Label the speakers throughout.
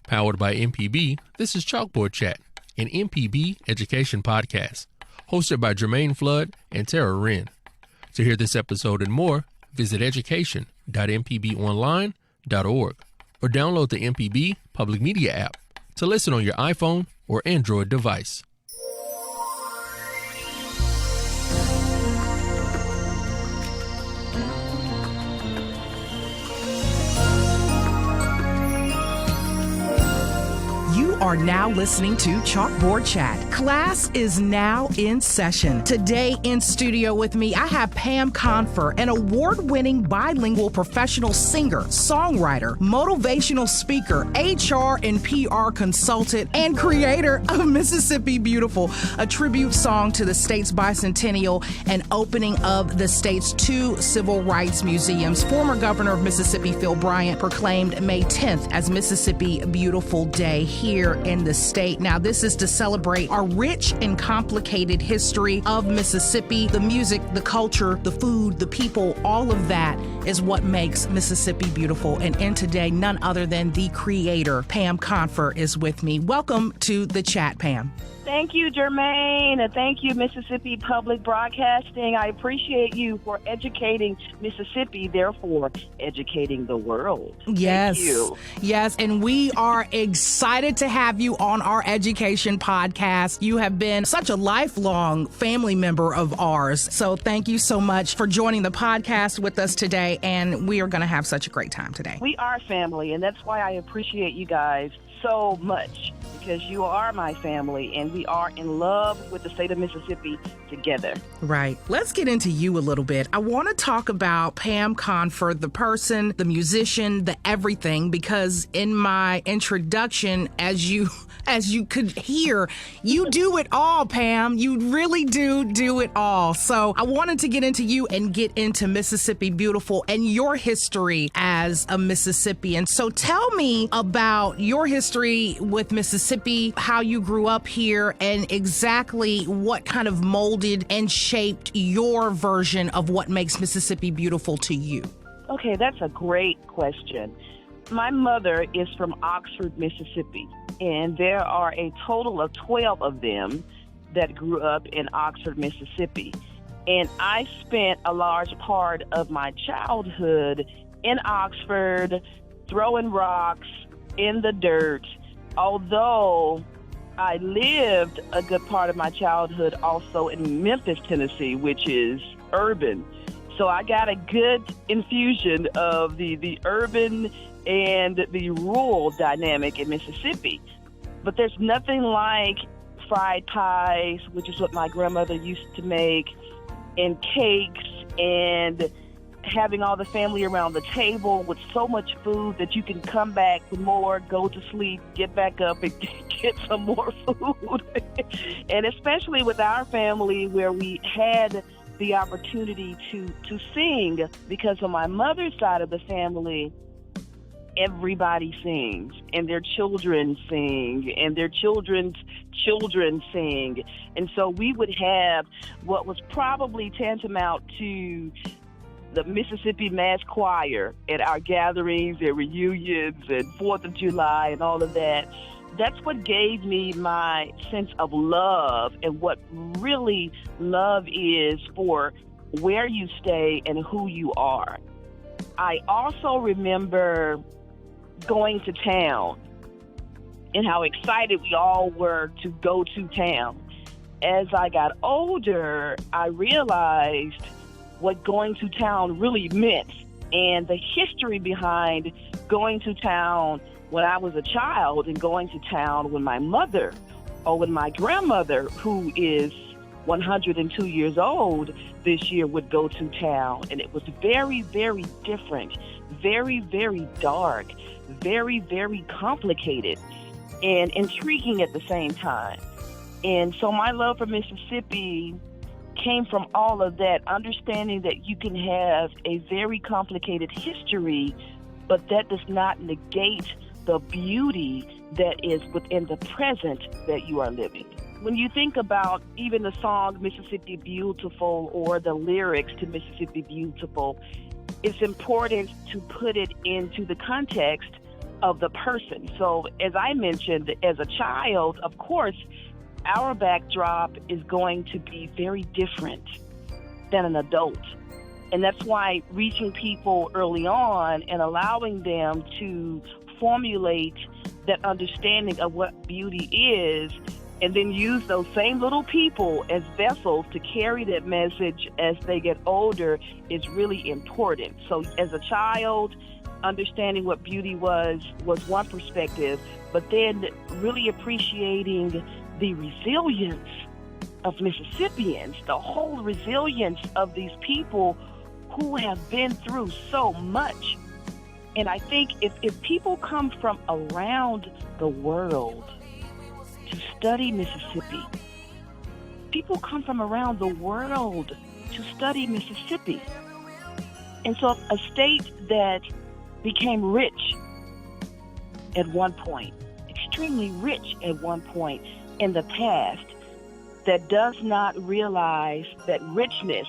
Speaker 1: Powered by MPB, this is Chalkboard Chat, an MPB education podcast, hosted by Germaine Flood and Tara Wren. To hear this episode and more, visit education.mpbonline.org or download the MPB Public Media app to listen on your iPhone or Android device.
Speaker 2: You are now listening to Chalkboard Chat. Class is now in session. Today in studio with me, I have Pam Confer, an award-winning bilingual professional singer, songwriter, motivational speaker, HR and PR consultant, and creator of Mississippi Beautiful, a tribute song to the state's bicentennial and opening of the state's 2 civil rights museums. Former Governor of Mississippi, Phil Bryant, proclaimed May 10th as Mississippi Beautiful Day here in the state. Now, this is to celebrate our rich and complicated history of Mississippi. The music, the culture, the food, the people, all of that is what makes Mississippi beautiful. And today, none other than the creator, Pam Confer, is with me. Welcome to the chat, Pam.
Speaker 3: Thank you, Germaine, and thank you, Mississippi Public Broadcasting. I appreciate you for educating Mississippi, therefore educating the world.
Speaker 2: Yes.
Speaker 3: Thank you.
Speaker 2: Yes, and we are excited to have you on our education podcast. You have been such a lifelong family member of ours, so thank you so much for joining the podcast with us today, and we are going to have such a great time today.
Speaker 3: We are family, and that's why I appreciate you guys so much, because you are my family and we are in love with the state of Mississippi together.
Speaker 2: Right. Let's get into you a little bit. I want to talk about Pam Confer, the person, the musician, the everything, because in my introduction, as you could hear, you do it all, Pam. You really do it all. So I wanted to get into you and get into Mississippi Beautiful and your history as a Mississippian. So tell me about your history with Mississippi, how you grew up here, and exactly what kind of molded and shaped your version of what makes Mississippi beautiful to you.
Speaker 3: Okay, that's a great question. My mother is from Oxford, Mississippi, and there are a total of 12 of them that grew up in Oxford, Mississippi. And I spent a large part of my childhood in Oxford, throwing rocks in the dirt, although I lived a good part of my childhood also in Memphis, Tennessee, which is urban. So I got a good infusion of the urban and the rural dynamic in Mississippi. But there's nothing like fried pies, which is what my grandmother used to make, and cakes, and having all the family around the table with so much food that you can come back for more, go to sleep, get back up, and get some more food. And especially with our family, where we had the opportunity to sing, because on my mother's side of the family, everybody sings, and their children sing, and their children's children sing. And so we would have what was probably tantamount to the Mississippi Mass Choir at our gatherings and reunions and 4th of July and all of that. That's what gave me my sense of love, and what really love is for where you stay and who you are. I also remember going to town and how excited we all were to go to town. As I got older, I realized what going to town really meant, and the history behind going to town when I was a child and going to town when my mother or when my grandmother, who is 102 years old this year, would go to town. And it was very, very different, very, very dark, very, very complicated, and intriguing at the same time. And so my love for Mississippi came from all of that, understanding that you can have a very complicated history, but that does not negate the beauty that is within the present that you are living. When you think about even the song Mississippi Beautiful or the lyrics to Mississippi Beautiful, it's important to put it into the context of the person. So as I mentioned, as a child, of course, our backdrop is going to be very different than an adult. And that's why reaching people early on and allowing them to formulate that understanding of what beauty is, and then use those same little people as vessels to carry that message as they get older is really important. So as a child, understanding what beauty was one perspective, but then really appreciating the resilience of Mississippians, the whole resilience of these people who have been through so much. And I think if people come from around the world to study Mississippi, people come from around the world to study Mississippi. And so a state that became rich at one point, extremely rich at one point in the past, that does not realize that richness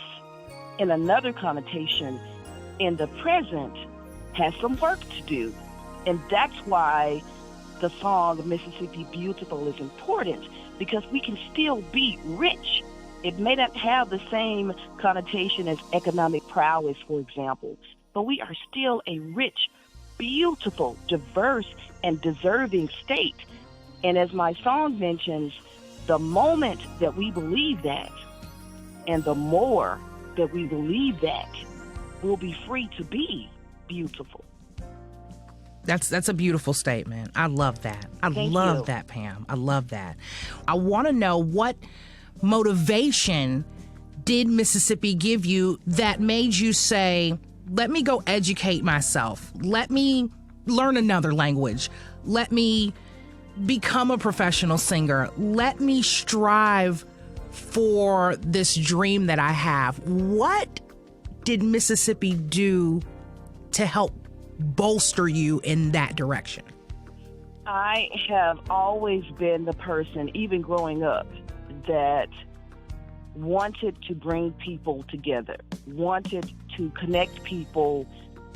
Speaker 3: in another connotation in the present has some work to do. And that's why the song Mississippi Beautiful is important, because we can still be rich. It may not have the same connotation as economic prowess, for example, but we are still a rich, beautiful, diverse, and deserving state. And as my song mentions, the moment that we believe that, and the more that we believe that, we'll be free to be beautiful.
Speaker 2: That's a beautiful statement. I love that. I love that, Pam. I love that. I want to know, what motivation did Mississippi give you that made you say, let me go educate myself. Let me learn another language. Let me become a professional singer. Let me strive for this dream that I have. What did Mississippi do to help bolster you in that direction?
Speaker 3: I have always been the person, even growing up, that wanted to bring people together, wanted to connect people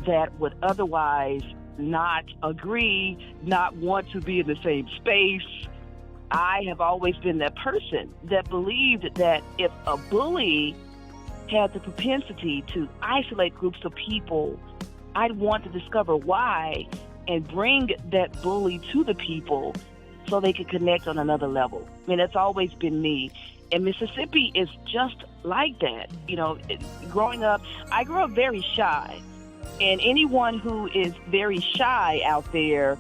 Speaker 3: that would otherwise not agree, not want to be in the same space. I have always been that person that believed that if a bully had the propensity to isolate groups of people, I'd want to discover why and bring that bully to the people so they could connect on another level. I mean, that's always been me. And Mississippi is just like that. You know, growing up, I grew up very shy. And anyone who is very shy out there,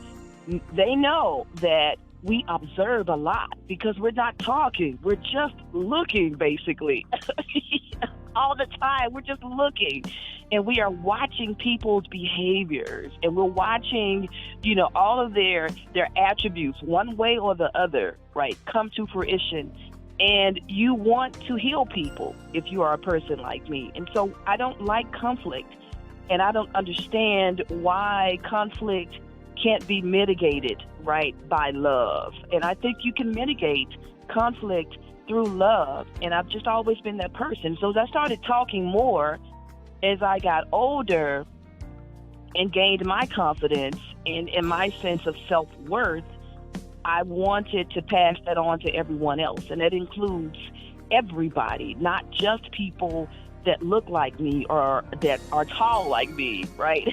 Speaker 3: they know that we observe a lot because we're not talking. We're just looking, basically. All the time, we're just looking. And we are watching people's behaviors. And we're watching, you know, all of their attributes, one way or the other, right, come to fruition. And you want to heal people if you are a person like me. And so I don't like conflict. And I don't understand why conflict can't be mitigated, right, by love. And I think you can mitigate conflict through love. And I've just always been that person. So as I started talking more as I got older and gained my confidence and my sense of self-worth, I wanted to pass that on to everyone else. And that includes everybody, not just people that look like me or that are tall like me, right?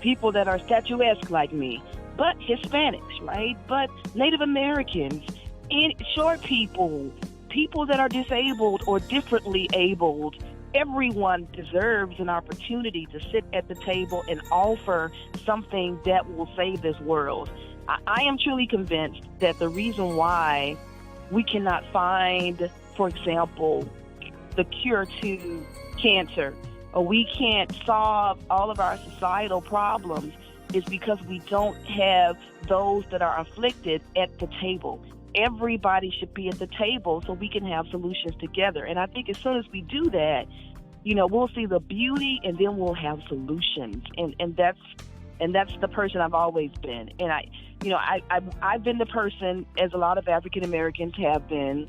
Speaker 3: People that are statuesque like me, but Hispanics, right? But Native Americans, and short people, people that are disabled or differently abled. Everyone deserves an opportunity to sit at the table and offer something that will save this world. I am truly convinced that the reason why we cannot find, for example, the cure to cancer, or we can't solve all of our societal problems, is because we don't have those that are afflicted at the table. Everybody should be at the table so we can have solutions together. And I think as soon as we do that, you know, we'll see the beauty and then we'll have solutions. And that's the person I've always been. And I've been the person, as a lot of African Americans have been,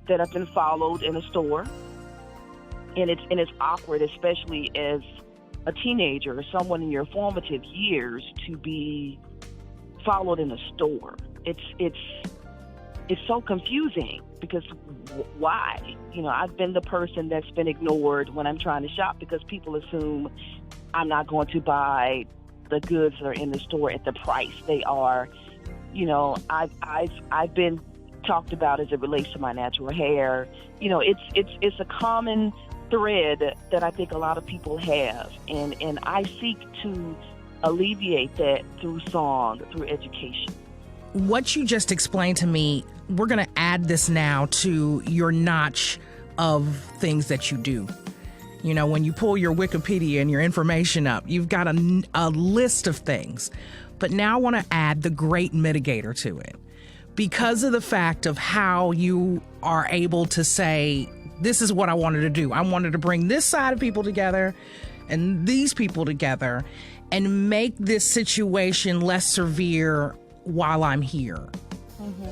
Speaker 3: that have been followed in a store. And it's awkward, especially as a teenager or someone in your formative years to be followed in a store. It's so confusing because why? You know, I've been the person that's been ignored when I'm trying to shop because people assume I'm not going to buy the goods that are in the store at the price they are. You know, I've been talked about as it relates to my natural hair. You know, it's a common thread that I think a lot of people have, and I seek to alleviate that through song, through education.
Speaker 2: What you just explained to me, we're going to add this now to your notch of things that you do. You know, when you pull your Wikipedia and your information up, you've got a list of things. But now I want to add the great mitigator to it. Because of the fact of how you are able to say, this is what I wanted to do. I wanted to bring this side of people together and these people together and make this situation less severe while I'm here. Mm-hmm.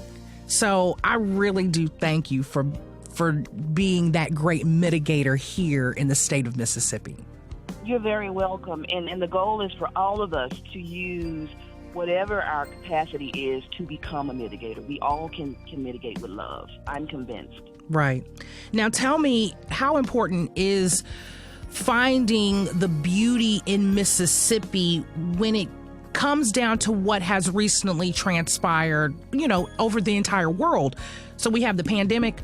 Speaker 2: So I really do thank you for being that great mitigator here in the state of Mississippi.
Speaker 3: You're very welcome. And the goal is for all of us to use whatever our capacity is to become a mitigator. We all can mitigate with love. I'm convinced.
Speaker 2: Right. Now tell me, how important is finding the beauty in Mississippi when it comes down to what has recently transpired, you know, over the entire world? So we have the pandemic,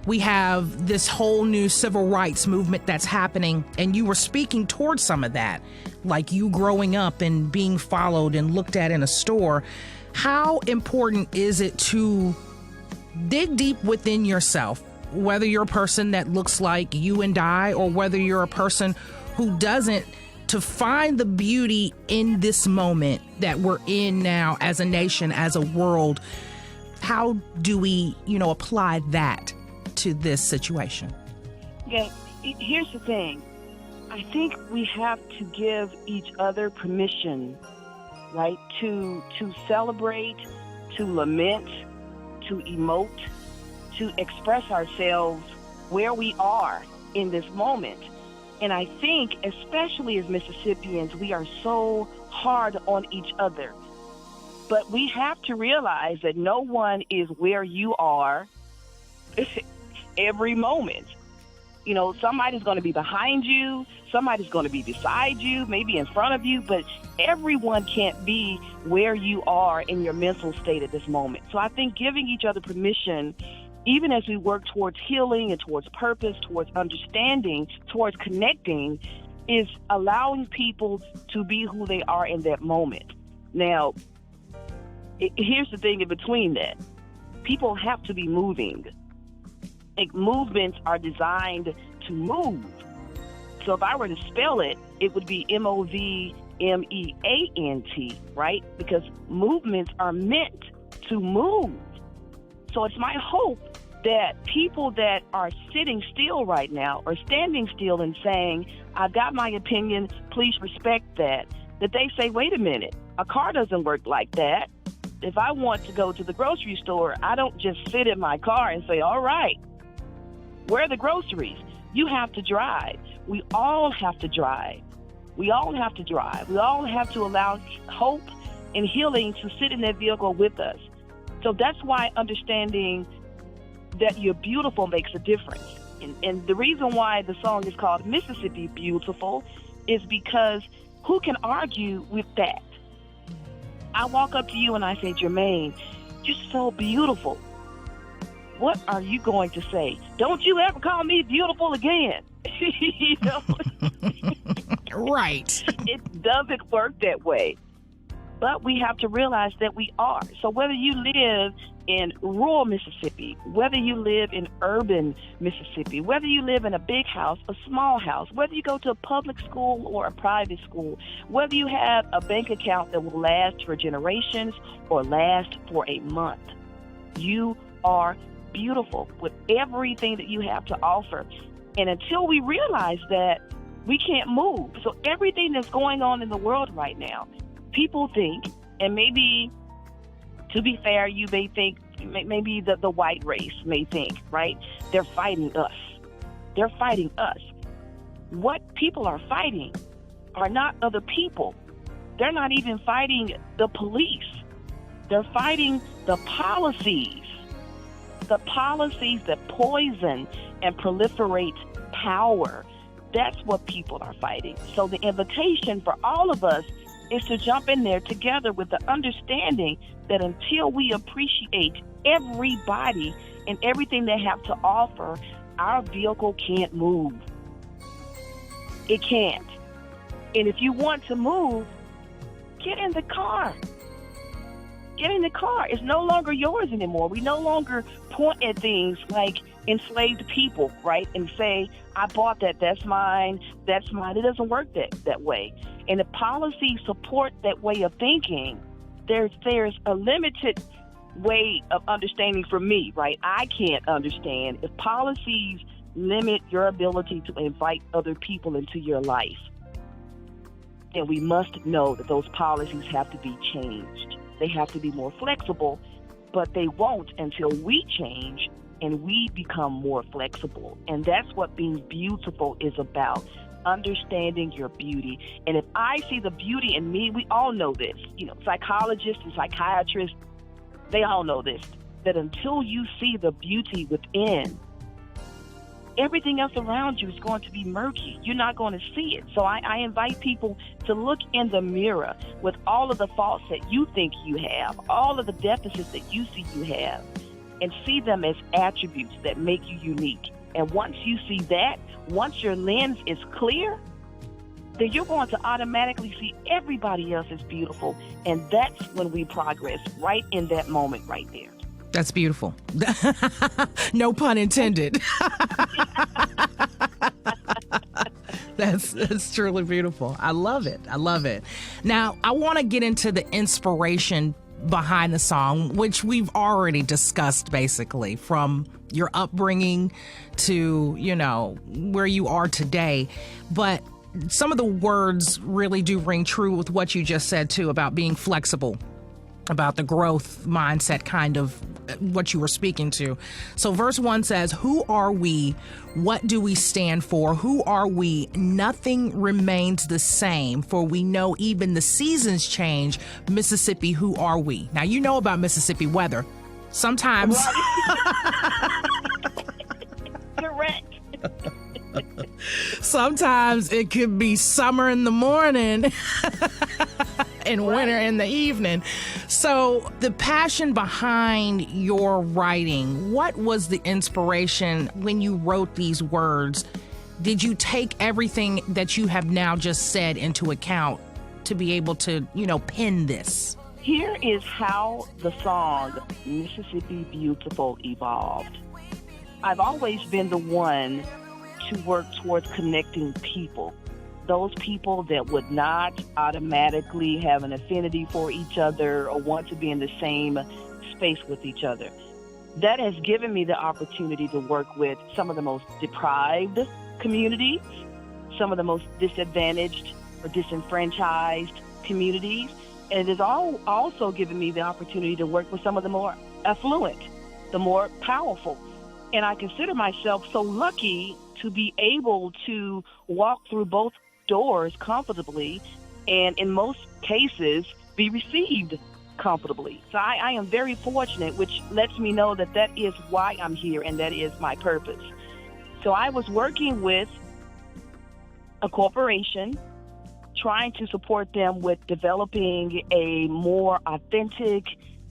Speaker 2: we have this whole new civil rights movement that's happening, and you were speaking towards some of that, like you growing up and being followed and looked at in a store. How important is it to dig deep within yourself, whether you're a person that looks like you and I, or whether you're a person who doesn't, to find the beauty in this moment that we're in now as a nation, as a world? How do we, you know, apply that to this situation?
Speaker 3: Yeah, here's the thing. I think we have to give each other permission, right, to celebrate, to lament, to emote, to express ourselves where we are in this moment. And I think, especially as Mississippians, we are so hard on each other. But we have to realize that no one is where you are every moment. You know, somebody's going to be behind you, somebody's going to be beside you, maybe in front of you, but everyone can't be where you are in your mental state at this moment. So I think giving each other permission, even as we work towards healing and towards purpose, towards understanding, towards connecting, is allowing people to be who they are in that moment. Now, here's the thing in between that. People have to be moving. Like, movements are designed to move. So if I were to spell it, it would be MOVMEANT, right? Because movements are meant to move. So it's my hope that people that are sitting still right now or standing still and saying, I've got my opinion, please respect that they say, wait a minute, a car doesn't work like that. If I want to go to the grocery store, I don't just sit in my car and say, all right, where are the groceries? You have to drive. We all have to drive. We all have to drive. We all have to allow hope and healing to sit in that vehicle with us. So that's why understanding that you're beautiful makes a difference. And the reason why the song is called Mississippi Beautiful is because who can argue with that? I walk up to you and I say, Germaine, you're so beautiful. What are you going to say? Don't you ever call me beautiful again. You know?
Speaker 2: Right.
Speaker 3: It doesn't work that way. But we have to realize that we are. So whether you live in rural Mississippi, whether you live in urban Mississippi, whether you live in a big house, a small house, whether you go to a public school or a private school, whether you have a bank account that will last for generations or last for a month, you are beautiful with everything that you have to offer. And until we realize that, we can't move. So everything that's going on in the world right now, people think, and maybe, to be fair, you may think, maybe the white race may think, right? They're fighting us. They're fighting us. What people are fighting are not other people. They're not even fighting the police. They're fighting the policies that poison and proliferate power. That's what people are fighting. So the invitation for all of us is to jump in there together with the understanding that until we appreciate everybody and everything they have to offer, our vehicle can't move. It can't. And if you want to move, get in the car. Get in the car. It's no longer yours anymore. We no longer point at things like enslaved people, right? And say, I bought that, that's mine. It doesn't work that way. And if policies support that way of thinking, there's a limited way of understanding for me, right? I can't understand if policies limit your ability to invite other people into your life. Then we must know that those policies have to be changed. They have to be more flexible, but they won't until we change and we become more flexible. And that's what being beautiful is about, understanding your beauty. And if I see the beauty in me, we all know this, psychologists and psychiatrists, they all know this, that until you see the beauty within, everything else around you is going to be murky. You're not going to see it. So I invite people to look in the mirror with all of the faults that you think you have, all of the deficits that you see you have, and see them as attributes that make you unique. And once you see that, once your lens is clear, then you're going to automatically see everybody else as beautiful. And that's when we progress, right in that moment right there.
Speaker 2: That's beautiful. No pun intended. That's truly beautiful. I love it. Now, I want to get into the inspiration behind the song, which we've already discussed, basically, from your upbringing to, where you are today. But some of the words really do ring true with what you just said, too, about being flexible, about the growth mindset, kind of what you were speaking to. So verse 1 says, who are we? What do we stand for? Who are we? Nothing remains the same, for we know even the seasons change. Mississippi, who are we? Now, you know about Mississippi weather. Sometimes.
Speaker 3: Correct.
Speaker 2: Sometimes it could be summer in the morning and winter in the evening. So the passion behind your writing, what was the inspiration when you wrote these words? Did you take everything that you have now just said into account to be able to, pen this?
Speaker 3: Here is how the song Mississippi Beautiful evolved. I've always been the one to work towards connecting people. Those people that would not automatically have an affinity for each other or want to be in the same space with each other. That has given me the opportunity to work with some of the most deprived communities, some of the most disadvantaged or disenfranchised communities, and it has also given me the opportunity to work with some of the more affluent, the more powerful. And I consider myself so lucky to be able to walk through both doors comfortably and in most cases be received comfortably. So I am very fortunate, which lets me know that is why I'm here and that is my purpose. So I was working with a corporation, trying to support them with developing a more authentic,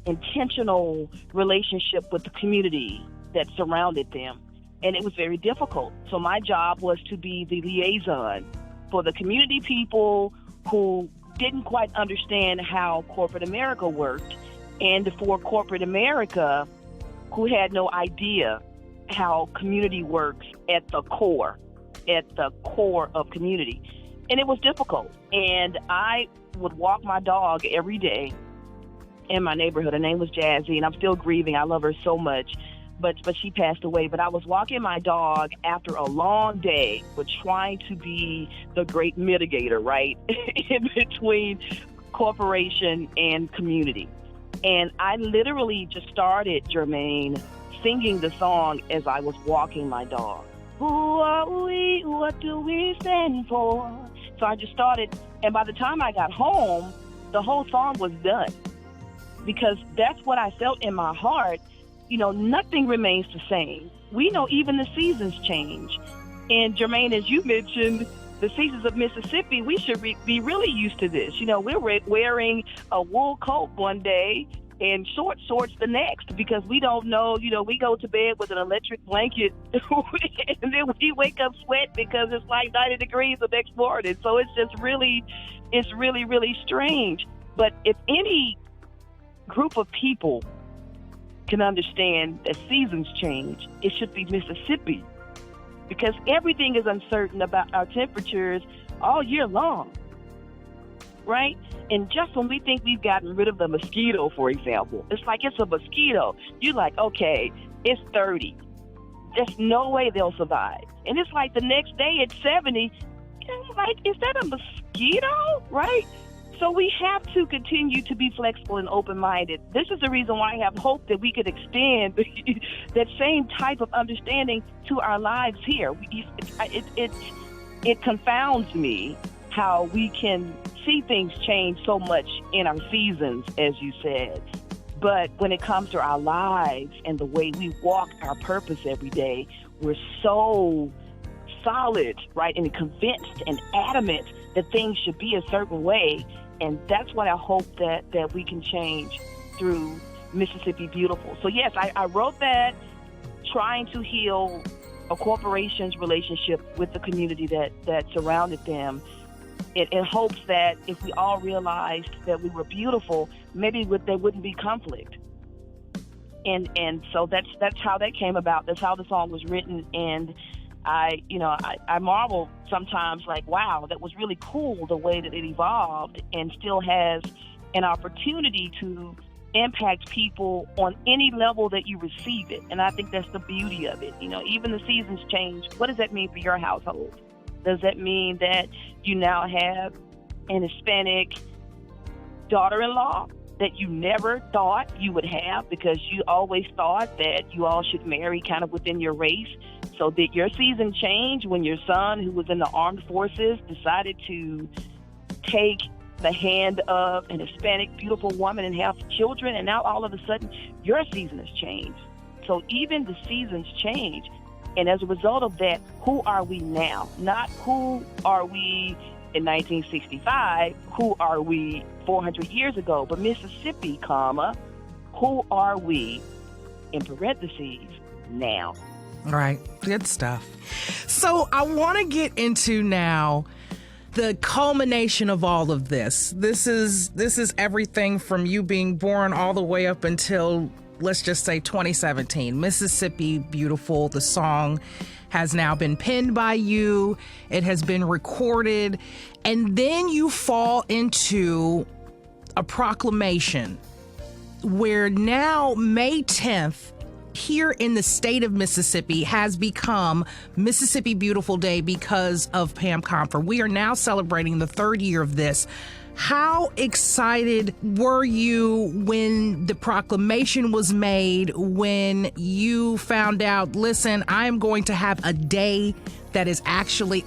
Speaker 3: intentional relationship with the community that surrounded them. And it was very difficult. So my job was to be the liaison for the community people who didn't quite understand how corporate America worked, and for corporate America who had no idea how community works at the core of community. And it was difficult. And I would walk my dog every day in my neighborhood. Her name was Jazzy, and I'm still grieving. I love her so much. But she passed away. But I was walking my dog after a long day with trying to be the great mitigator, right, in between corporation and community. And I literally just started, Germaine, singing the song as I was walking my dog. Who are we? What do we stand for? So I just started, and by the time I got home, the whole song was done. Because that's what I felt in my heart. You know, nothing remains the same. We know even the seasons change. And Germaine, as you mentioned, the seasons of Mississippi, we should be really used to this. You know, we're wearing a wool coat one day and short shorts the next, because we don't know, you know, we go to bed with an electric blanket and then we wake up sweat because it's like 90 degrees the next morning. So it's really, really strange. But if any group of people can understand that seasons change, it should be Mississippi, because everything is uncertain about our temperatures all year long, right? And just when we think we've gotten rid of the mosquito, for example, it's like it's a mosquito. You're like, okay, it's 30. There's no way they'll survive. And it's like the next day it's 70. And I'm like, is that a mosquito, right? So we have to continue to be flexible and open-minded. This is the reason why I have hope that we could extend that same type of understanding to our lives here. It confounds me how we can see things change so much in our seasons, as you said. But when it comes to our lives and the way we walk our purpose every day, we're so solid, right, and convinced and adamant that things should be a certain way. And that's what I hope that we can change through Mississippi Beautiful. So yes, I wrote that trying to heal a corporation's relationship with the community that surrounded them, in hopes that if we all realized that we were beautiful, maybe there wouldn't be conflict. And so that's how that came about. That's how the song was written. And I marvel sometimes, like, wow, that was really cool the way that it evolved and still has an opportunity to impact people on any level that you receive it. And I think that's the beauty of it. You know, even the seasons change. What does that mean for your household? Does that mean that you now have an Hispanic daughter-in-law that you never thought you would have, because you always thought that you all should marry kind of within your race? So did your season change when your son, who was in the armed forces, decided to take the hand of an Hispanic beautiful woman and have children, and now all of a sudden your season has changed? So even the seasons change. And as a result of that, who are we now? Not who are we in 1965, who are we 400 years ago, but Mississippi, who are we, in parentheses, now?
Speaker 2: Right. Good stuff. So I want to get into now the culmination of all of this. This is everything from you being born all the way up until, let's just say, 2017. Mississippi Beautiful, the song, has now been penned by you. It has been recorded. And then you fall into a proclamation where now May 10th, here in the state of Mississippi, has become Mississippi Beautiful Day because of Pam Confer. We are now celebrating the third year of this. How excited were you when the proclamation was made, when you found out, listen, I am going to have a day that is actually,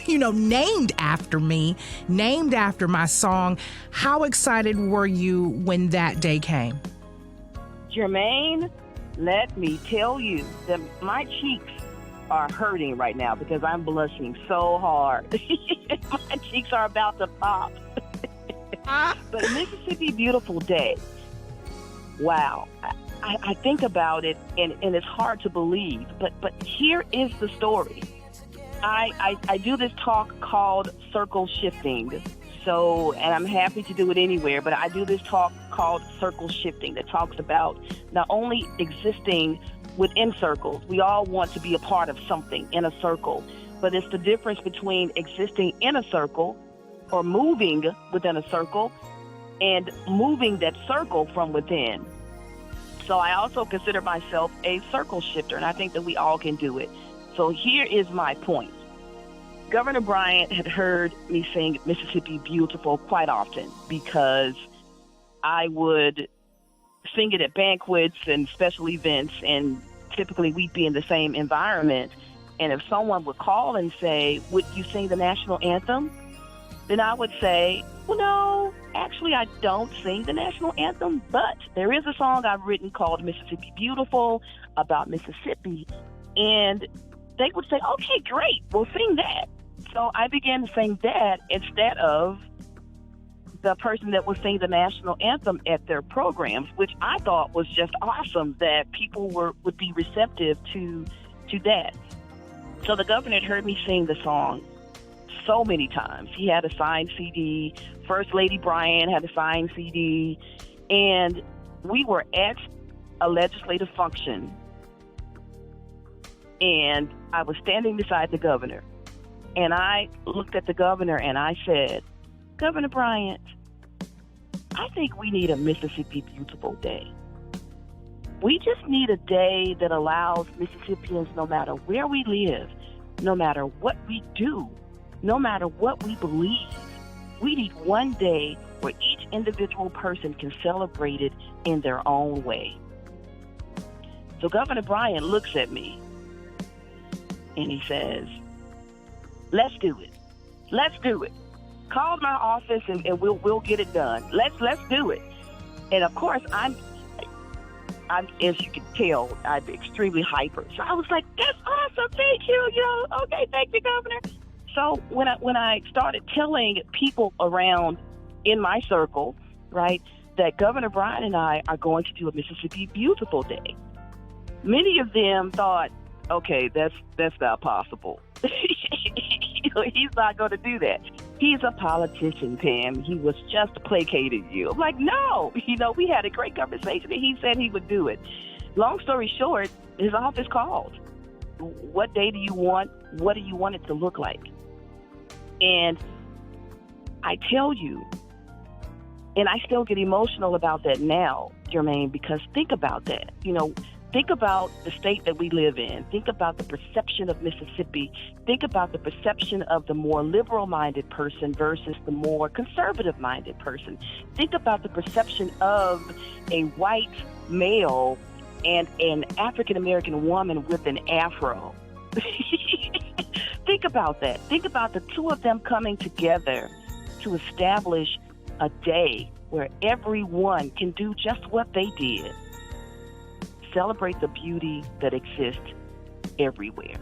Speaker 2: named after me, named after my song? How excited were you when that day came?
Speaker 3: Germaine, let me tell you that my cheeks are hurting right now because I'm blushing so hard. My cheeks are about to pop. But Mississippi Beautiful Day, wow. I think about it, and it's hard to believe, but here is the story. I do this talk called Circle Shifting. So, and I'm happy to do it anywhere, but I do this talk called Circle Shifting that talks about not only existing within circles. We all want to be a part of something in a circle, but it's the difference between existing in a circle or moving within a circle and moving that circle from within. So I also consider myself a circle shifter, and I think that we all can do it. So here is my point. Governor Bryant had heard me sing Mississippi Beautiful quite often because I would sing it at banquets and special events, and typically we'd be in the same environment. And if someone would call and say, would you sing the national anthem? then I would say, well, no, actually, I don't sing the national anthem, but there is a song I've written called Mississippi Beautiful about Mississippi. And they would say, okay, great, we'll sing that. So I began to sing that instead of the person that would sing the national anthem at their programs, which I thought was just awesome that people would be receptive to that. So the governor had heard me sing the song so many times. He had a signed CD. First Lady Bryan had a signed CD. And we were at a legislative function, and I was standing beside the governor. And I looked at the governor and I said, Governor Bryant, I think we need a Mississippi Beautiful Day. We just need a day that allows Mississippians, no matter where we live, no matter what we do, no matter what we believe, we need one day where each individual person can celebrate it in their own way. So Governor Bryant looks at me and he says, let's do it. Let's do it. Call my office and we'll get it done. Let's do it. And of course, I'm as you can tell, I'm extremely hyper. So I was like, that's awesome. Thank you. Okay, thank you, Governor. So when I started telling people around in my circle, right, that Governor Bryant and I are going to do a Mississippi Beautiful Day, many of them thought, okay, that's not possible. He's not going to do that. He's a politician, Pam. He was just placating you. I'm like, no. We had a great conversation, and he said he would do it. Long story short, his office called. What day do you want? What do you want it to look like? And I tell you, and I still get emotional about that now, Germaine, because think about that. Think about the state that we live in. Think about the perception of Mississippi. Think about the perception of the more liberal-minded person versus the more conservative-minded person. Think about the perception of a white male and an African-American woman with an afro. Think about that. Think about the two of them coming together to establish a day where everyone can do just what they did. Celebrate the beauty that exists everywhere.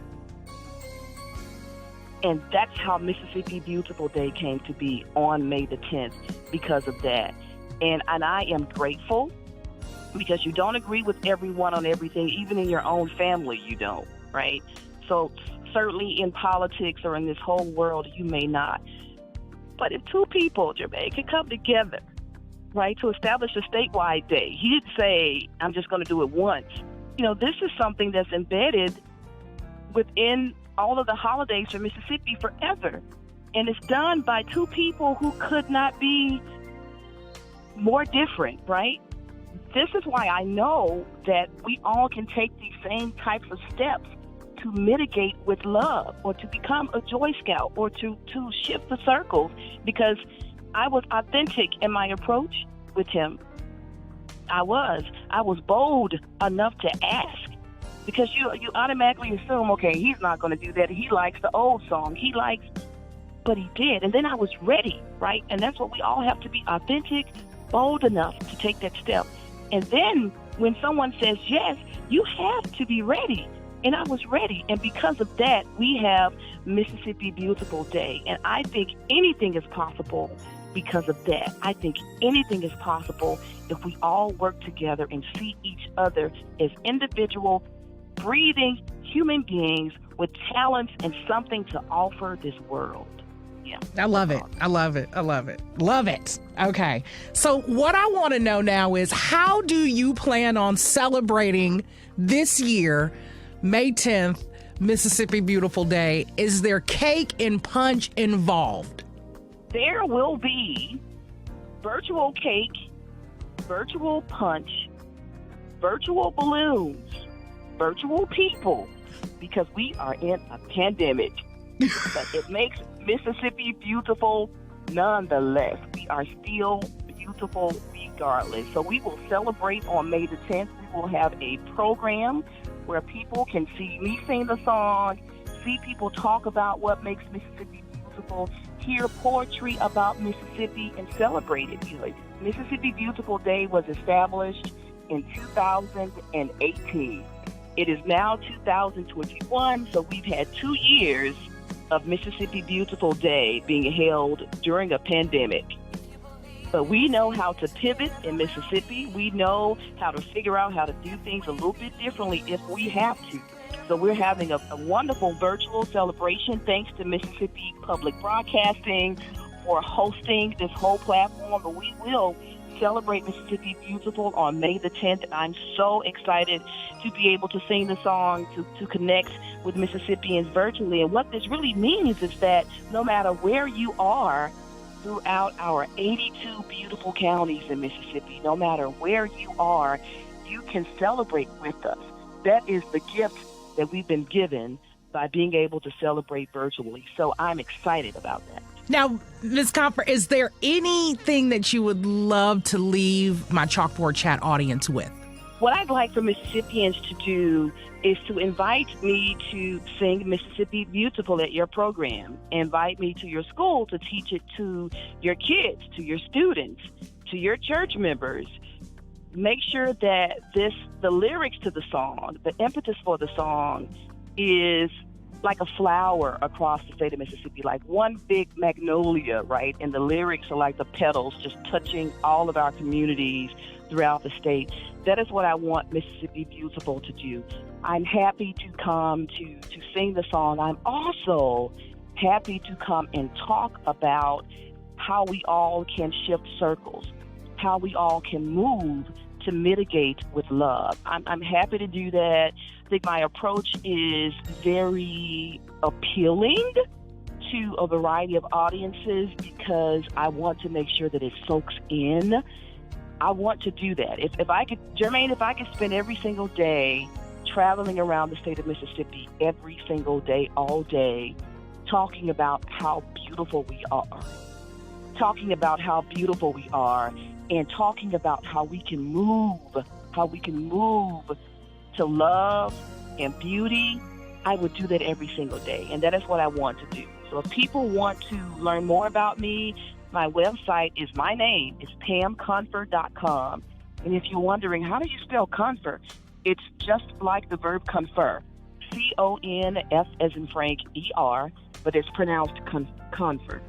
Speaker 3: And that's how Mississippi Beautiful Day came to be on May the 10th because of that. And I am grateful because you don't agree with everyone on everything, even in your own family you don't, right? So certainly in politics or in this whole world, you may not. But if two people, Germaine, can come together, right, to establish a statewide day. He didn't say, I'm just going to do it once. This is something that's embedded within all of the holidays for Mississippi forever. And it's done by two people who could not be more different, right? This is why I know that we all can take these same types of steps to mitigate with love or to become a Joy Scout or to shift the circles, because I was authentic in my approach with him. I was bold enough to ask, because you automatically assume, okay, he's not going to do that. He likes the old song. But he did. And then I was ready, right? And that's what we all have to be: authentic, bold enough to take that step. And then when someone says yes, you have to be ready. And I was ready. And because of that, we have Mississippi Beautiful Day. And I think anything is possible because of that. I think anything is possible if we all work together and see each other as individual, breathing human beings with talents and something to offer this world. Yeah.
Speaker 2: I love it. I love it. I love it. Love it. Okay. So what I want to know now is, how do you plan on celebrating this year, May 10th, Mississippi Beautiful Day? Is there cake and punch involved?
Speaker 3: There will be virtual cake, virtual punch, virtual balloons, virtual people, because we are in a pandemic. But it makes Mississippi beautiful nonetheless. We are still beautiful regardless. So we will celebrate on May the 10th. We will have a program where people can see me sing the song, see people talk about what makes Mississippi beautiful, hear poetry about Mississippi and celebrate it. Mississippi Beautiful Day was established in 2018. It is now 2021, so we've had 2 years of Mississippi Beautiful Day being held during a pandemic. But we know how to pivot in Mississippi. We know how to figure out how to do things a little bit differently if we have to. So we're having a wonderful virtual celebration. Thanks to Mississippi Public Broadcasting for hosting this whole platform. But we will celebrate Mississippi Beautiful on May the 10th. I'm so excited to be able to sing the song, to connect with Mississippians virtually. And what this really means is that no matter where you are throughout our 82 beautiful counties in Mississippi, no matter where you are, you can celebrate with us. That is the gift that we've been given by being able to celebrate virtually. So I'm excited about that.
Speaker 2: Now, Ms. Confer, is there anything that you would love to leave my Chalkboard Chat audience with?
Speaker 3: What I'd like for Mississippians to do is to invite me to sing Mississippi Beautiful at your program. Invite me to your school to teach it to your kids, to your students, to your church members. Make sure that the lyrics to the song, the impetus for the song is like a flower across the state of Mississippi, like one big magnolia, right? And the lyrics are like the petals just touching all of our communities throughout the state. That is what I want Mississippi Beautiful to do. I'm happy to come to sing the song. I'm also happy to come and talk about how we all can shift circles, how we all can move to mitigate with love. I'm happy to do that. I think my approach is very appealing to a variety of audiences because I want to make sure that it soaks in. I want to do that. If I could, Germaine, if I could spend every single day traveling around the state of Mississippi, every single day, all day, talking about how beautiful we are, and talking about how we can move to love and beauty, I would do that every single day. And that is what I want to do. So if people want to learn more about me, my website is my name. It's PamConfer.com. And if you're wondering, how do you spell confer? It's just like the verb confer. C-O-N-F as in Frank, E-R, but it's pronounced confer.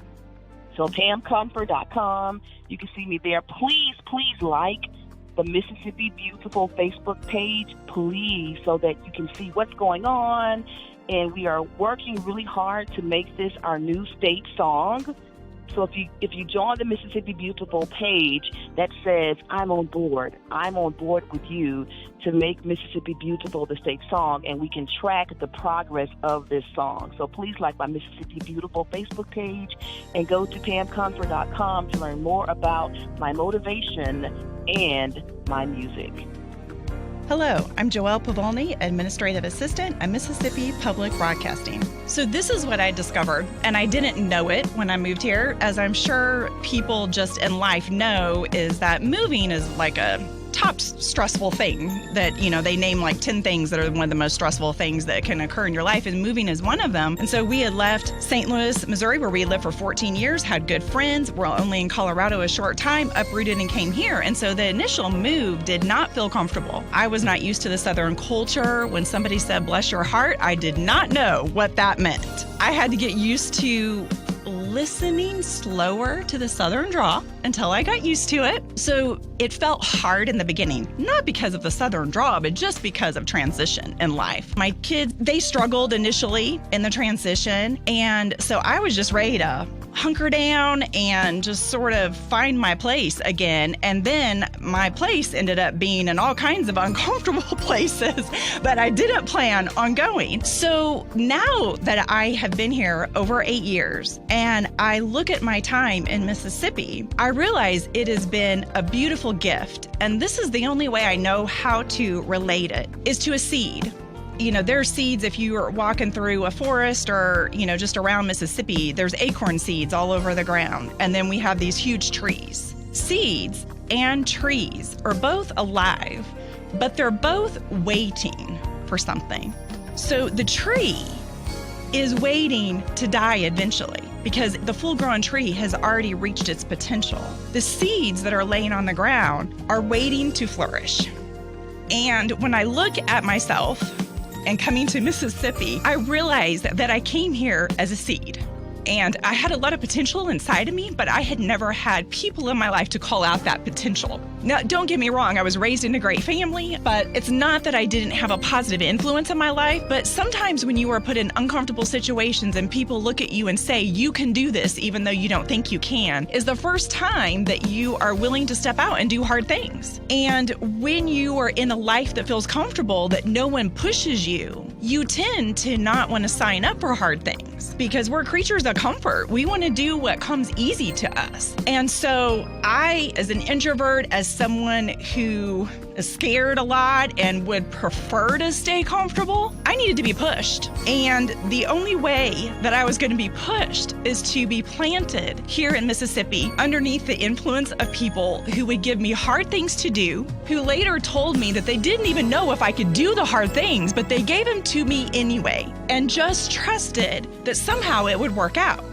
Speaker 3: So PamConfer.com. You can see me there. Please like the Mississippi Beautiful Facebook page, please, so that you can see what's going on. And we are working really hard to make this our new state song. So if you join the Mississippi Beautiful page that says, I'm on board with you to make Mississippi Beautiful the state song, and we can track the progress of this song. So please like my Mississippi Beautiful Facebook page and go to PamConfer.com to learn more about my motivation and my music.
Speaker 4: Hello, I'm Joelle Povolni, Administrative Assistant at Mississippi Public Broadcasting. So this is what I discovered, and I didn't know it when I moved here, as I'm sure people just in life know, is that moving is like a top stressful thing that, they name like 10 things that are one of the most stressful things that can occur in your life, and moving is one of them. And so we had left St. Louis, Missouri, where we had lived for 14 years, had good friends, were only in Colorado a short time, uprooted and came here. And so the initial move did not feel comfortable. I was not used to the Southern culture. When somebody said, bless your heart, I did not know what that meant. I had to get used to listening slower to the Southern drawl until I got used to it. So it felt hard in the beginning, not because of the Southern drawl, but just because of transition in life. My kids, they struggled initially in the transition. And so I was just ready to hunker down and just sort of find my place again. And then my place ended up being in all kinds of uncomfortable places that I didn't plan on going. So now that I have been here over 8 years and I look at my time in Mississippi, I realize it has been a beautiful gift. And this is the only way I know how to relate it, is to a seed. There are seeds if you are walking through a forest or, just around Mississippi, there's acorn seeds all over the ground. And then we have these huge trees. Seeds and trees are both alive, but they're both waiting for something. So the tree is waiting to die eventually. because the full-grown tree has already reached its potential. The seeds that are laying on the ground are waiting to flourish. And when I look at myself and coming to Mississippi, I realized that I came here as a seed. And I had a lot of potential inside of me, but I had never had people in my life to call out that potential. Now, don't get me wrong, I was raised in a great family, but it's not that I didn't have a positive influence in my life. But sometimes when you are put in uncomfortable situations and people look at you and say, you can do this even though you don't think you can, is the first time that you are willing to step out and do hard things. And when you are in a life that feels comfortable, that no one pushes you, you tend to not want to sign up for hard things because we're creatures of comfort. We want to do what comes easy to us. And so I, as an introvert, as someone who is scared a lot and would prefer to stay comfortable, I needed to be pushed. And the only way that I was going to be pushed is to be planted here in Mississippi underneath the influence of people who would give me hard things to do, who later told me that they didn't even know if I could do the hard things, but they gave them to me anyway, and just trusted that somehow it would work out.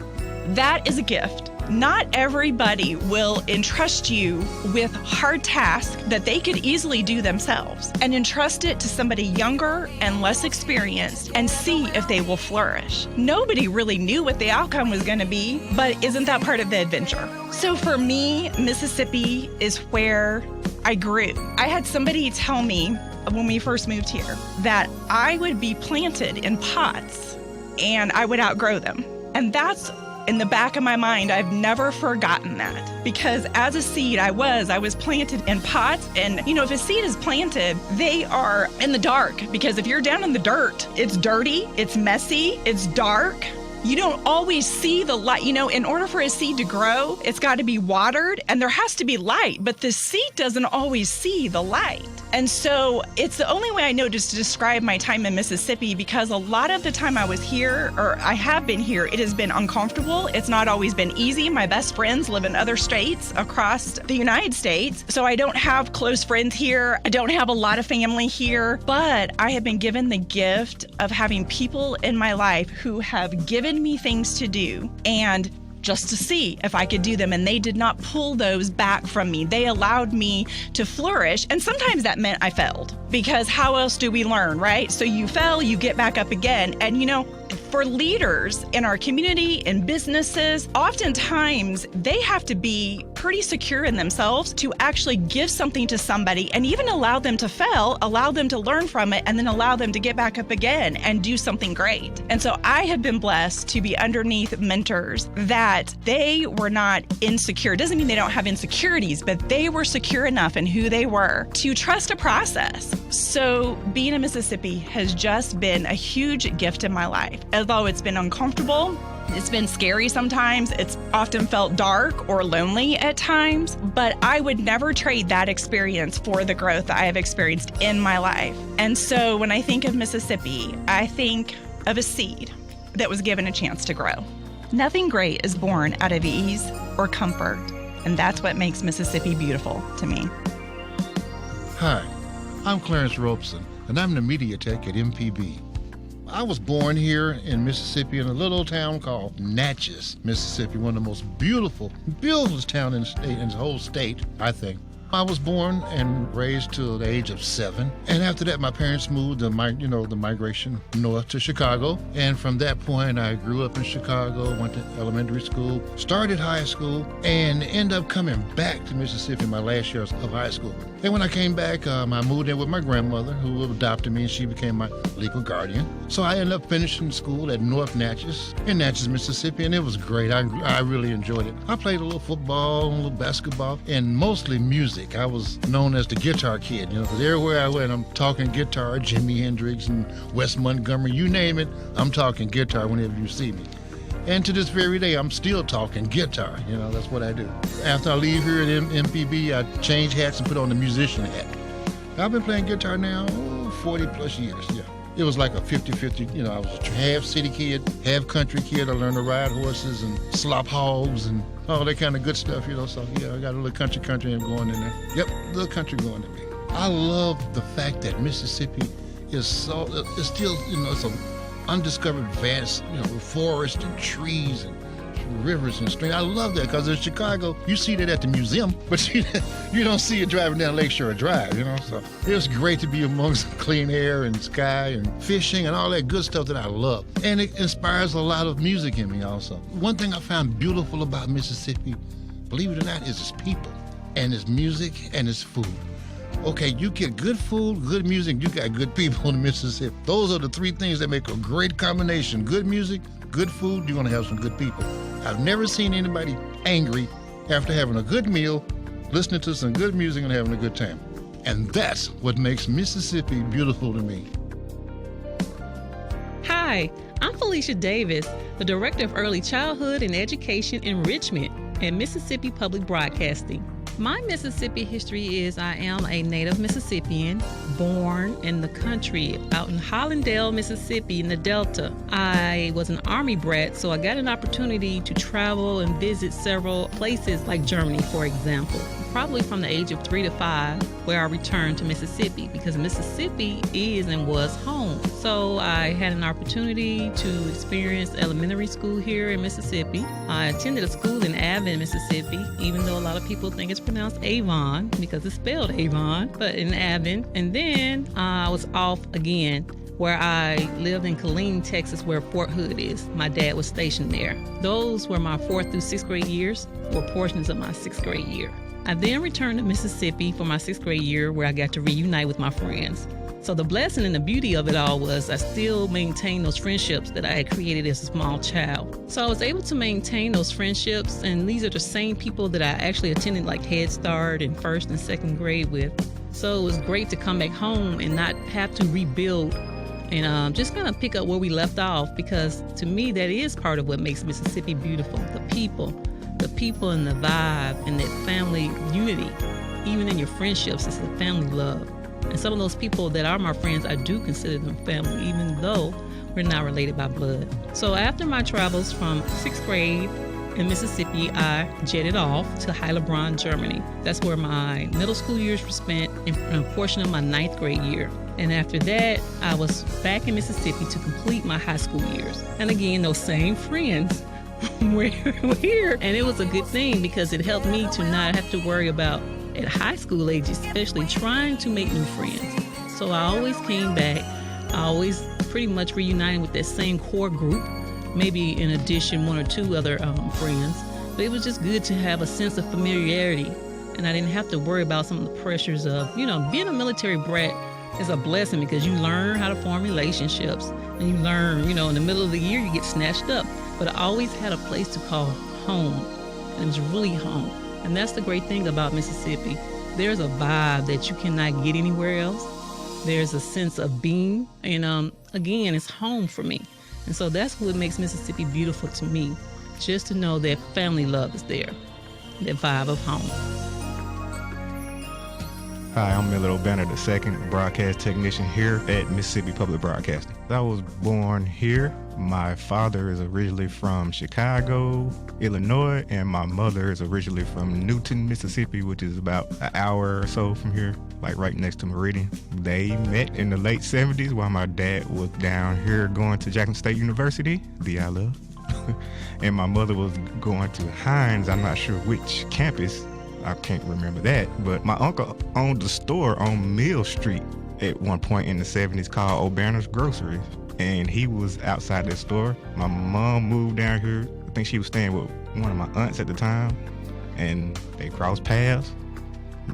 Speaker 4: That is a gift. Not everybody will entrust you with hard tasks that they could easily do themselves and entrust it to somebody younger and less experienced and see if they will flourish. Nobody really knew what the outcome was going to be, but isn't that part of the adventure? So for me, Mississippi is where I grew. I had somebody tell me when we first moved here that I would be planted in pots and I would outgrow them. And that's in the back of my mind. I've never forgotten that, because as a seed, I was planted in pots. And, if a seed is planted, they are in the dark, because if you're down in the dirt, it's dirty, it's messy, it's dark. You don't always see the light. In order for a seed to grow, it's got to be watered and there has to be light, but the seed doesn't always see the light. And so it's the only way I know just to describe my time in Mississippi, because a lot of the time I was here, or I have been here, it has been uncomfortable. It's not always been easy. My best friends live in other states across the United States, so I don't have close friends here. I don't have a lot of family here, but I have been given the gift of having people in my life who have given me things to do and just to see if I could do them. And they did not pull those back from me. They allowed me to flourish. And sometimes that meant I failed, because how else do we learn, right? So you fail, you get back up again. And for leaders in our community, in businesses, oftentimes they have to be pretty secure in themselves to actually give something to somebody and even allow them to fail, allow them to learn from it, and then allow them to get back up again and do something great. And so I have been blessed to be underneath mentors that they were not insecure. Doesn't mean they don't have insecurities, but they were secure enough in who they were to trust a process. So being in Mississippi has just been a huge gift in my life. Although it's been uncomfortable, it's been scary sometimes, it's often felt dark or lonely at times, but I would never trade that experience for the growth that I have experienced in my life. And so when I think of Mississippi, I think of a seed that was given a chance to grow. Nothing great is born out of ease or comfort, and that's what makes Mississippi beautiful to me.
Speaker 5: Hi, I'm Clarence Robeson, and I'm the media tech at MPB. I was born here in Mississippi in a little town called Natchez, Mississippi, one of the most beautiful towns in the whole state, I think. I was born and raised till the age of 7. And after that, my parents moved the migration north to Chicago. And from that point, I grew up in Chicago, went to elementary school, started high school, and ended up coming back to Mississippi my last year of high school. And when I came back, I moved in with my grandmother, who adopted me, and she became my legal guardian. So I ended up finishing school at North Natchez in Natchez, Mississippi, and it was great. I really enjoyed it. I played a little football, a little basketball, and mostly music. I was known as the guitar kid, because everywhere I went, I'm talking guitar, Jimi Hendrix and Wes Montgomery, you name it, I'm talking guitar whenever you see me. And to this very day, I'm still talking guitar. That's what I do. After I leave here at MPB, I change hats and put on the musician hat. I've been playing guitar now 40 plus years, yeah. It was like a 50-50, I was a half city kid, half country kid. I learned to ride horses and slop hogs and all that kind of good stuff, So, yeah, I got a little country going in there. Yep, a little country going in me. I love the fact that Mississippi is it's still, it's an undiscovered vast, forest and trees and rivers and streams. I love that because in Chicago, you see that at the museum, but you don't see it driving down Lakeshore Drive, So it was great to be amongst clean air and sky and fishing and all that good stuff that I love. And it inspires a lot of music in me also. One thing I found beautiful about Mississippi, believe it or not, is its people and its music and its food. Okay, you get good food, good music, you got good people in Mississippi. Those are the three things that make a great combination. Good music, good food, you're gonna have some good people. I've never seen anybody angry after having a good meal, listening to some good music and having a good time. And that's what makes Mississippi beautiful to me.
Speaker 6: Hi, I'm Felicia Davis, the Director of Early Childhood and Education Enrichment at Mississippi Public Broadcasting. My Mississippi history is I am a native Mississippian, born in the country out in Hollandale, Mississippi in the Delta. I was an Army brat, so I got an opportunity to travel and visit several places like Germany, for example. Probably from the age of 3 to 5, where I returned to Mississippi because Mississippi is and was home. So I had an opportunity to experience elementary school here in Mississippi. I attended a school in Avon, Mississippi, even though a lot of people think it's pronounced Avon because it's spelled Avon, but in Avon. And then I was off again where I lived in Killeen, Texas, where Fort Hood is. My dad was stationed there. Those were my 4th through 6th grade years, or portions of my 6th grade year. I then returned to Mississippi for my 6th grade year where I got to reunite with my friends. So the blessing and the beauty of it all was I still maintained those friendships that I had created as a small child. So I was able to maintain those friendships, and these are the same people that I actually attended like Head Start and 1st and 2nd grade with. So it was great to come back home and not have to rebuild and just kind of pick up where we left off, because to me that is part of what makes Mississippi beautiful, the people and the vibe and that family unity. Even in your friendships, it's the family love. And some of those people that are my friends, I do consider them family, even though we're not related by blood. So after my travels from 6th grade in Mississippi, I jetted off to Heilbronn, Germany. That's where my middle school years were spent and a portion of my 9th grade year. And after that, I was back in Mississippi to complete my high school years. And again, those same friends we're here. And it was a good thing because it helped me to not have to worry about, at high school age especially, trying to make new friends. So I always came back. I always pretty much reunited with that same core group, maybe in addition 1 or 2 other friends. But it was just good to have a sense of familiarity. And I didn't have to worry about some of the pressures of, being a military brat is a blessing because you learn how to form relationships. And you learn, in the middle of the year, you get snatched up. But I always had a place to call home. And it was really home. And that's the great thing about Mississippi. There's a vibe that you cannot get anywhere else. There's a sense of being. And again, it's home for me. And so that's what makes Mississippi beautiful to me. Just to know that family love is there. That vibe of home.
Speaker 7: Hi, I'm Millard O'Banner II, broadcast technician here at Mississippi Public Broadcasting. I was born here. My father is originally from Chicago, Illinois, and my mother is originally from Newton, Mississippi, which is about an hour or so from here, like right next to Meridian. They met in the late 70s while my dad was down here going to Jackson State University, the I love, and my mother was going to Hines, I'm not sure which campus. I can't remember that, but my uncle owned a store on Mill Street at one point in the 70s called O'Banner's Groceries, and he was outside that store. My mom moved down here. I think she was staying with one of my aunts at the time, and they crossed paths,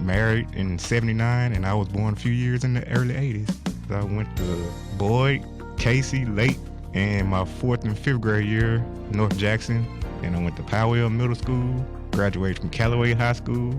Speaker 7: married in 79, and I was born a few years in the early 80s. So I went to Boyd, Casey, Lake, and my 4th and 5th grade year, North Jackson, and I went to Powell Middle School, graduated from Callaway High School,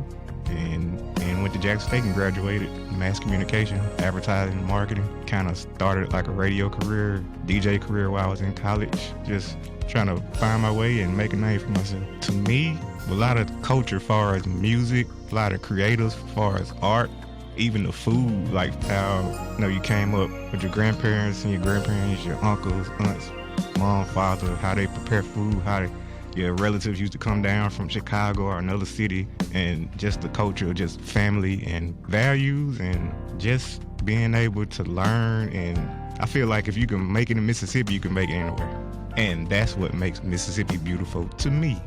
Speaker 7: and went to Jackson State and graduated mass communication, advertising, and marketing. Kind of started like a radio career, DJ career while I was in college, just trying to find my way and make a name for myself. To me, a lot of culture as far as music, a lot of creators as far as art, even the food, like how you came up with your grandparents and your grandparents, your uncles, aunts, mom, father, how they prepare food, how your relatives used to come down from Chicago or another city, and just the culture of just family and values and just being able to learn. And I feel like if you can make it in Mississippi, you can make it anywhere. And that's what makes Mississippi beautiful to me.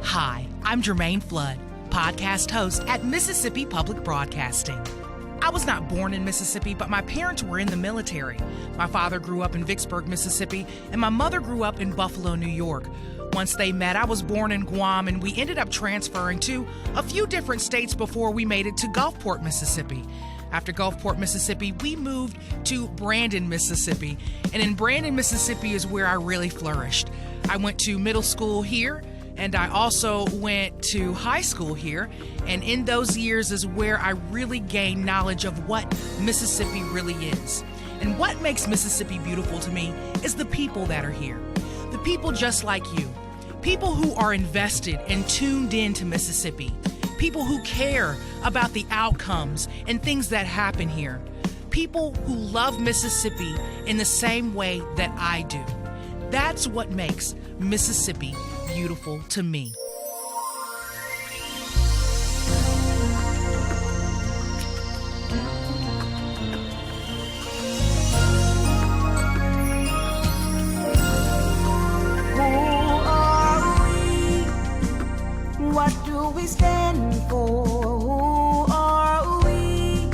Speaker 2: Hi, I'm Germaine Flood, podcast host at Mississippi Public Broadcasting. I was not born in Mississippi, but my parents were in the military. My father grew up in Vicksburg, Mississippi, and my mother grew up in Buffalo, New York. Once they met, I was born in Guam, and we ended up transferring to a few different states before we made it to Gulfport, Mississippi. After Gulfport, Mississippi, we moved to Brandon, Mississippi. And in Brandon, Mississippi is where I really flourished. I went to middle school here, and I also went to high school here. And in those years is where I really gained knowledge of what Mississippi really is. And what makes Mississippi beautiful to me is the people that are here. The people just like you. People who are invested and tuned in to Mississippi. People who care about the outcomes and things that happen here. People who love Mississippi in the same way that I do. That's what makes Mississippi beautiful to me.
Speaker 8: What do we stand for? Who are we?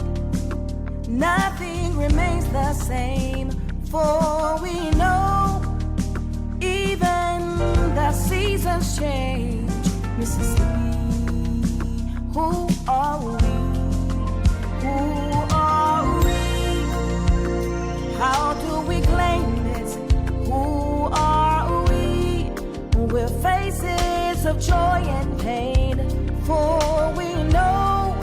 Speaker 8: Nothing remains the same, for we know even the seasons change. Mississippi, who are we? Who are we? How do we claim it? Who are we? We're faces of joy and pain, for we know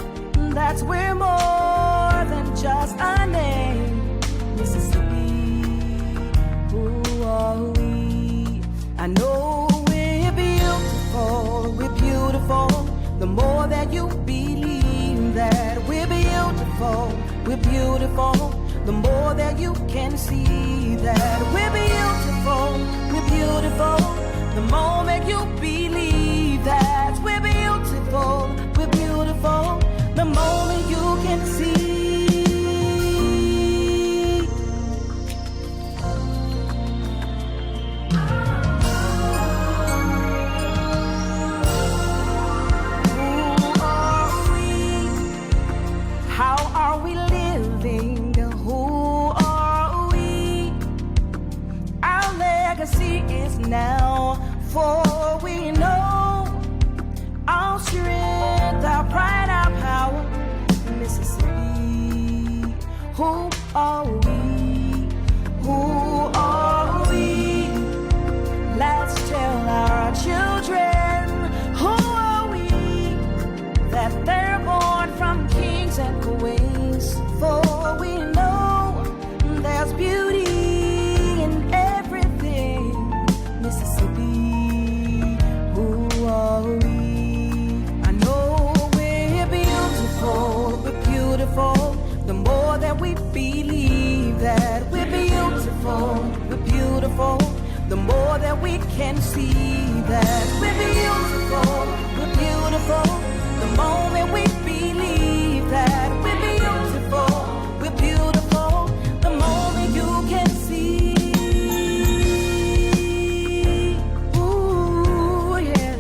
Speaker 8: that we're more than just a name. Mississippi, who are we? I know we're beautiful, the more that you believe that we're beautiful, the more that you can see that we're beautiful, the moment you believe that we're beautiful, the moment you can see. Who are we? How are we living? Who are we? Our legacy is now, for we know our strength, our pride, our power. Mississippi, who are we? Who are we? Let's tell our children, who are we? That they're born from kings and queens, for we know there's beauty in everything. Mississippi, who are we? I know we're beautiful, the more that we believe that we're beautiful, the more that we can see that we're beautiful, the moment we believe that we're beautiful, the moment you can see. Ooh, yeah.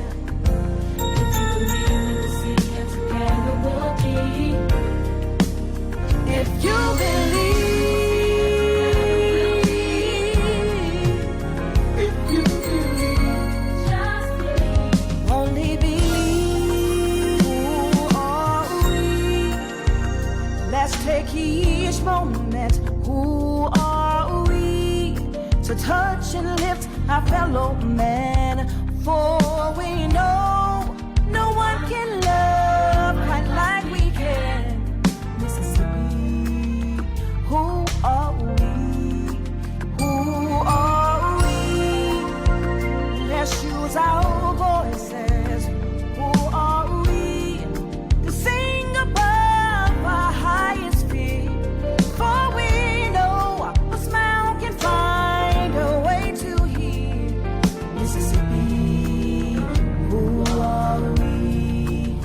Speaker 8: If you believe in the sea and together we'll be. If you believe, just believe, only believe. Who are we? Let's take each moment. Who are we? To touch and lift our fellow man, for we know no one can love quite like we can. Mississippi, who are we? Who are we? Let's use our voices. Who are we? To sing above our highest fear, for we know a smile can find a way to hear. Mississippi, who are we?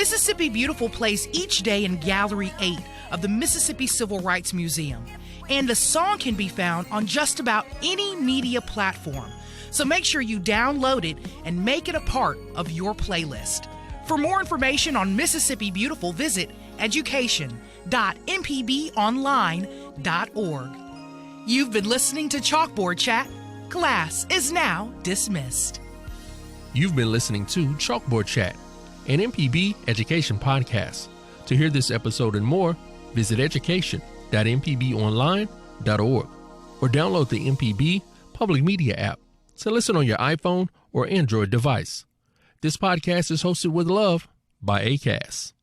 Speaker 2: Mississippi Beautiful plays each day in Gallery 8 of the Mississippi Civil Rights Museum. And the song can be found on just about any media platform. So make sure you download it and make it a part of your playlist. For more information on Mississippi Beautiful, visit education.mpbonline.org. You've been listening to Chalkboard Chat. Class is now dismissed.
Speaker 1: You've been listening to Chalkboard Chat, an MPB education podcast. To hear this episode and more, visit education.mpbonline.org or download the MPB Public Media app to listen on your iPhone or Android device. This podcast is hosted with love by ACAST.